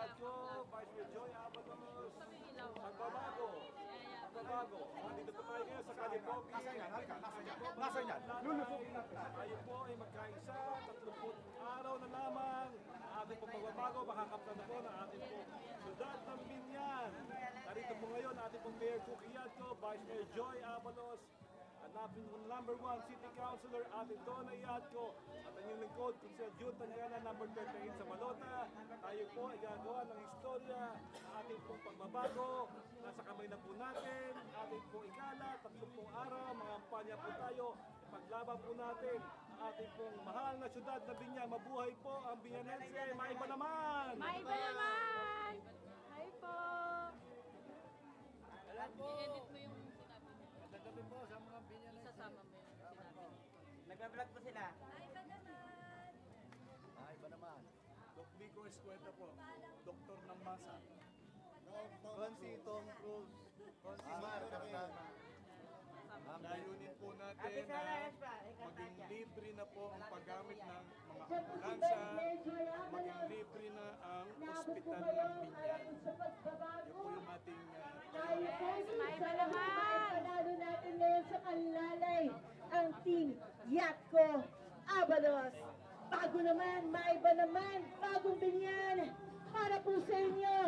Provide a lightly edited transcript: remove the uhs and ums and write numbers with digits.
Yatko, Vice Mayor Joy Abalos, Magbabago. Nandito po tayo ngayon sa Calipopi. Nasaan yan? Lulusok na. Tayo po ay magkaisa, 30 araw na lamang. Ating pong pagbabago, makakaptan na po ng ating pong syudad ng Binyan. Narito po ngayon ating pong Mayor Cookie Yatko, Vice Mayor Joy Abalos, hanapin po number 1 City Councilor Ate Donna Yatko at ang inyong lingkod kung sa Jude Tangana number 38 sa Malota. Tayo po ay gagawa ng istorya ng ating pong pagbabago. Nasa kamay na po natin, ating pong ikala, 30 araw, mga kampanya po tayo. Ipaglaban po natin ang ating pong mahal na syudad na Binyan. Mabuhay po ang Binyanense, maiba naman! Maiba naman! Hi po! I-edit mo yung sinabi mo. Nagagabi po sa mga Binyan. Isasama mo yung sinabi mo. Nagbablog po sila. Ay, ba naman? Doc Vico Escueta po, doktor ng masa. Consi Tom Cruise. Consi Mar Cardana. Layunin po natin na maging libre na po ang paggamit ng mga ambulansya, maging libre na ang ospital ng Binyan. Yan po yung ating Maiba naman! Panalo natin ngayon sa Kalalay ang Team Yatko Abalos. Bago naman, maiba naman, bagong Binyan para po sa inyo.